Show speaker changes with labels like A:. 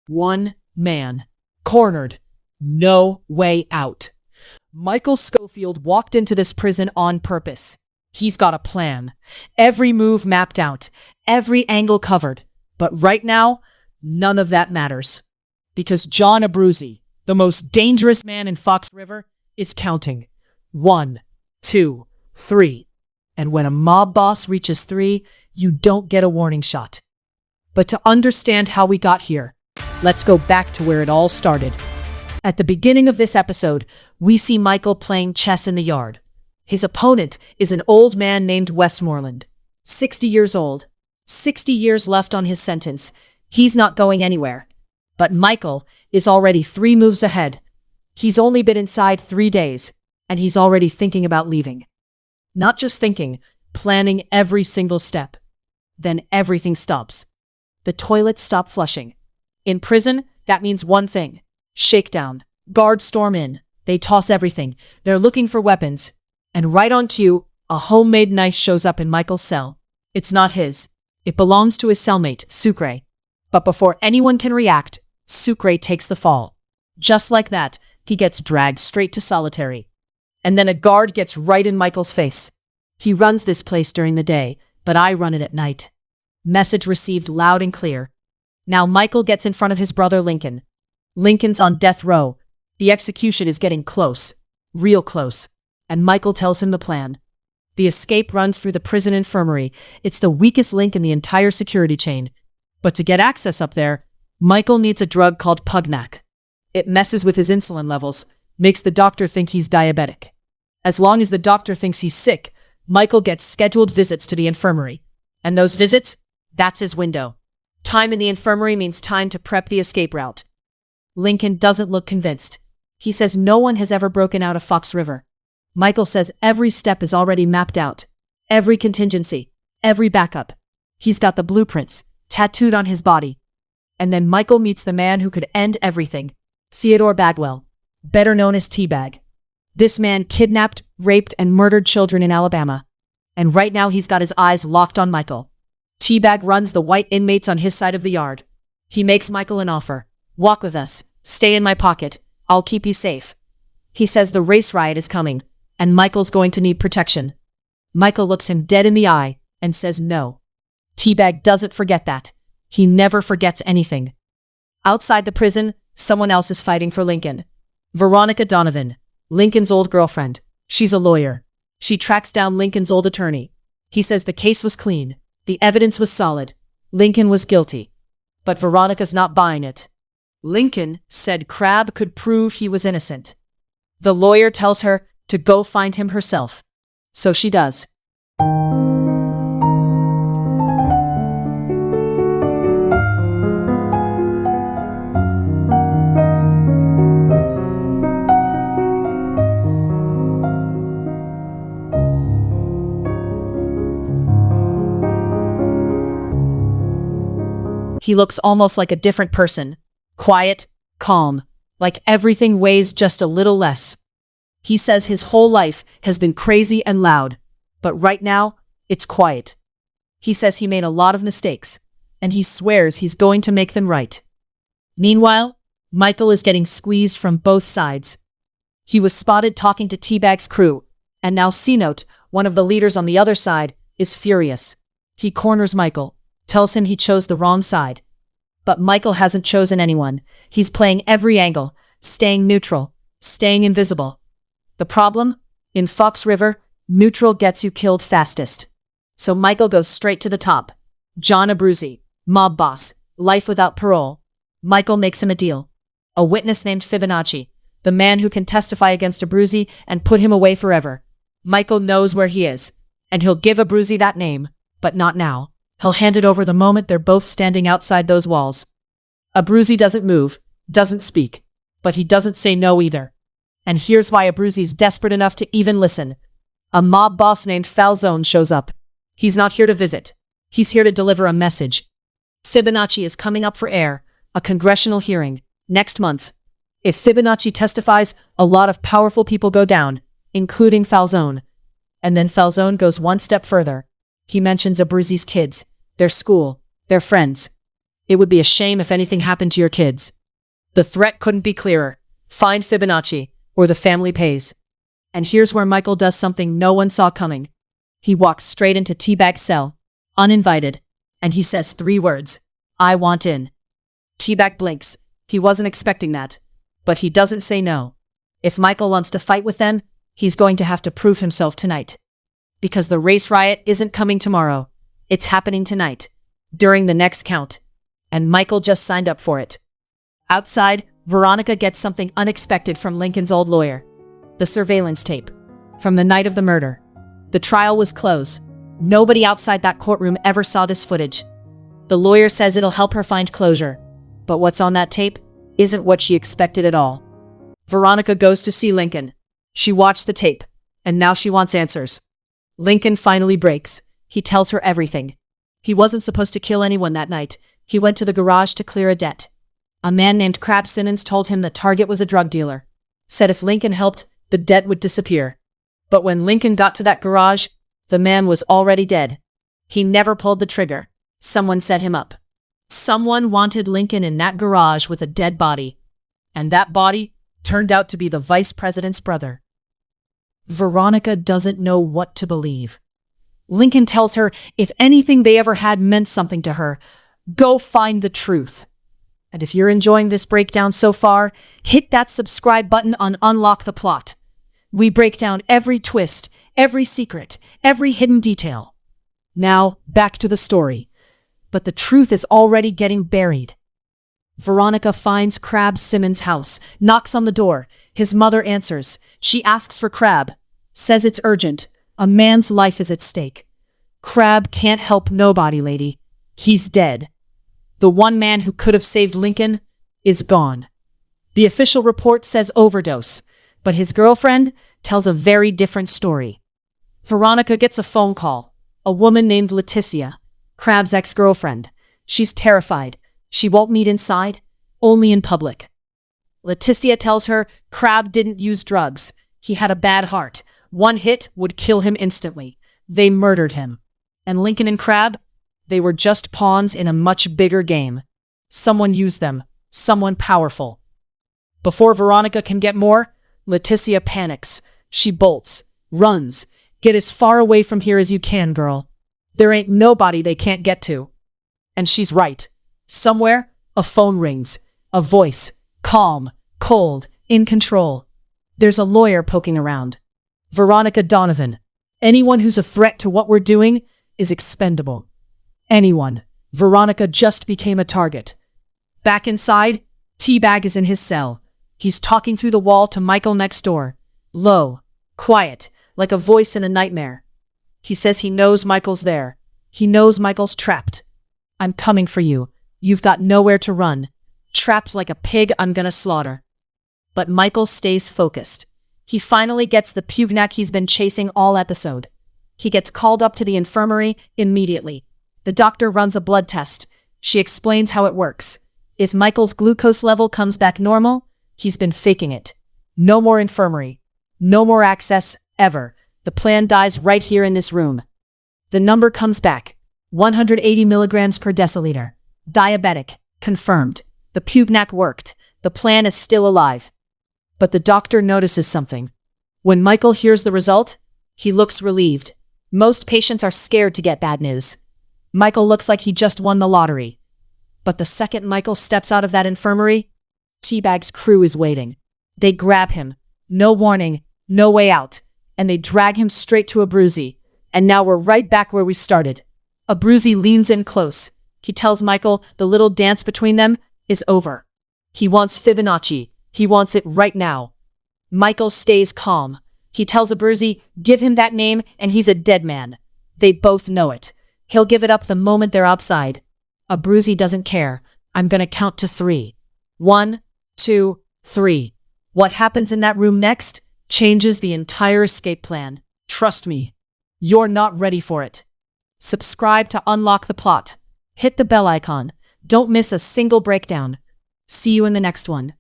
A: One man. Cornered. No way out. Michael Scofield walked into this prison on purpose. He's got a plan. Every move mapped out. Every angle covered. But right now, none of that matters. Because John Abruzzi, the most dangerous man in Fox River, is counting. 1, 2, 3. And when a mob boss reaches 3, you don't get a warning shot. But to understand how we got here, let's go back to where it all started. At the beginning of this episode, we see Michael playing chess in the yard. His opponent is an old man named Westmoreland, 60 years old, 60 years left on his sentence. He's not going anywhere. But Michael is already 3 moves ahead. He's only been inside 3 days, and he's already thinking about leaving. Not just thinking, planning every single step. Then everything stops. The toilets stop flushing. In prison, that means one thing. Shakedown. Guards storm in. They toss everything. They're looking for weapons. And right on cue, a homemade knife shows up in Michael's cell. It's not his. It belongs to his cellmate, Sucre. But before anyone can react, Sucre takes the fall. Just like that, he gets dragged straight to solitary. And then a guard gets right in Michael's face. He runs this place during the day, but I run it at night. Message received loud and clear. Now Michael gets in front of his brother Lincoln. Lincoln's on death row. The execution is getting close. Real close. And Michael tells him the plan. The escape runs through the prison infirmary. It's the weakest link in the entire security chain. But to get access up there, Michael needs a drug called Pugnac. It messes with his insulin levels, makes the doctor think he's diabetic. As long as the doctor thinks he's sick, Michael gets scheduled visits to the infirmary. And those visits, that's his window. Time in the infirmary means time to prep the escape route. Lincoln doesn't look convinced. He says no one has ever broken out of Fox River. Michael says every step is already mapped out. Every contingency. Every backup. He's got the blueprints tattooed on his body. And then Michael meets the man who could end everything. Theodore Bagwell, better known as T-Bag. This man kidnapped, raped, and murdered children in Alabama. And right now he's got his eyes locked on Michael. T-Bag runs the white inmates on his side of the yard. He makes Michael an offer. Walk with us. Stay in my pocket. I'll keep you safe. He says the race riot is coming, and Michael's going to need protection. Michael looks him dead in the eye and says no. T-Bag doesn't forget that. He never forgets anything. Outside the prison, someone else is fighting for Lincoln. Veronica Donovan, Lincoln's old girlfriend. She's a lawyer. She tracks down Lincoln's old attorney. He says the case was clean. The evidence was solid. Lincoln was guilty. But Veronica's not buying it. Lincoln said Crabbe could prove he was innocent. The lawyer tells her to go find him herself. So she does. He looks almost like a different person. Quiet, calm, like everything weighs just a little less. He says his whole life has been crazy and loud, but right now, it's quiet. He says he made a lot of mistakes, and he swears he's going to make them right. Meanwhile, Michael is getting squeezed from both sides. He was spotted talking to T-Bag's crew, and now C-Note, one of the leaders on the other side, is furious. He corners Michael, tells him he chose the wrong side. But Michael hasn't chosen anyone. He's playing every angle, staying neutral, staying invisible. The problem? In Fox River, neutral gets you killed fastest. So Michael goes straight to the top. John Abruzzi, mob boss, life without parole. Michael makes him a deal. A witness named Fibonacci, the man who can testify against Abruzzi and put him away forever. Michael knows where he is, and he'll give Abruzzi that name, but not now. He'll hand it over the moment they're both standing outside those walls. Abruzzi doesn't move, doesn't speak, but he doesn't say no either. And here's why Abruzzi's desperate enough to even listen. A mob boss named Falzone shows up. He's not here to visit. He's here to deliver a message. Fibonacci is coming up for air, a congressional hearing, next month. If Fibonacci testifies, a lot of powerful people go down, including Falzone. And then Falzone goes one step further. He mentions Abruzzi's kids, their school, their friends. It would be a shame if anything happened to your kids. The threat couldn't be clearer. Find Fibonacci, or the family pays. And here's where Michael does something no one saw coming. He walks straight into Teabag's cell, uninvited, and he says 3 words. I want in. Teabag blinks. He wasn't expecting that. But he doesn't say no. If Michael wants to fight with them, he's going to have to prove himself tonight. Because the race riot isn't coming tomorrow. It's happening tonight, during the next count. And Michael just signed up for it. Outside, Veronica gets something unexpected from Lincoln's old lawyer. The surveillance tape. From the night of the murder. The trial was closed. Nobody outside that courtroom ever saw this footage. The lawyer says it'll help her find closure. But what's on that tape isn't what she expected at all. Veronica goes to see Lincoln. She watched the tape, and now she wants answers. Lincoln finally breaks. He tells her everything. He wasn't supposed to kill anyone that night. He went to the garage to clear a debt. A man named Crab Simmons told him the target was a drug dealer. Said if Lincoln helped, the debt would disappear. But when Lincoln got to that garage, the man was already dead. He never pulled the trigger. Someone set him up. Someone wanted Lincoln in that garage with a dead body. And that body turned out to be the vice president's brother. Veronica doesn't know what to believe. Lincoln tells her if anything they ever had meant something to her, go find the truth. And if you're enjoying this breakdown so far, hit that subscribe button on Unlock the Plot. We break down every twist, every secret, every hidden detail. Now, back to the story. But the truth is already getting buried. Veronica finds Crab Simmons' house, knocks on the door. His mother answers. She asks for Crab, says it's urgent. A man's life is at stake. Crab can't help nobody, lady. He's dead. The one man who could have saved Lincoln is gone. The official report says overdose, but his girlfriend tells a very different story. Veronica gets a phone call. A woman named Leticia, Crab's ex-girlfriend. She's terrified. She won't meet inside, only in public. Leticia tells her Crab didn't use drugs. He had a bad heart. One hit would kill him instantly. They murdered him. And Lincoln and Crab, they were just pawns in a much bigger game. Someone used them. Someone powerful. Before Veronica can get more, Leticia panics. She bolts, runs. Get as far away from here as you can, girl. There ain't nobody they can't get to. And she's right. Somewhere, a phone rings. A voice. Calm, cold, in control. There's a lawyer poking around. Veronica Donovan. Anyone who's a threat to what we're doing is expendable. Anyone. Veronica just became a target. Back inside, Teabag is in his cell. He's talking through the wall to Michael next door. Low, quiet, like a voice in a nightmare. He says he knows Michael's there. He knows Michael's trapped. I'm coming for you. You've got nowhere to run. Trapped like a pig I'm gonna slaughter. But Michael stays focused. He finally gets the Puvnak he's been chasing all episode. He gets called up to the infirmary immediately. The doctor runs a blood test. She explains how it works. If Michael's glucose level comes back normal, he's been faking it. No more infirmary. No more access, ever. The plan dies right here in this room. The number comes back. 180 milligrams per deciliter. Diabetic. Confirmed. The Puvnak worked. The plan is still alive. But the doctor notices something. When Michael hears the result, he looks relieved. Most patients are scared to get bad news. Michael looks like he just won the lottery. But the second Michael steps out of that infirmary, Teabag's crew is waiting. They grab him. No warning, no way out. And they drag him straight to Abruzzi. And now we're right back where we started. Abruzzi leans in close. He tells Michael the little dance between them is over. He wants Fibonacci. He wants it right now. Michael stays calm. He tells Abruzzi, give him that name and he's a dead man. They both know it. He'll give it up the moment they're outside. Abruzzi doesn't care. I'm gonna count to 3. 1, 2, 3. What happens in that room next changes the entire escape plan. Trust me, you're not ready for it. Subscribe to Unlock the Plot. Hit the bell icon. Don't miss a single breakdown. See you in the next one.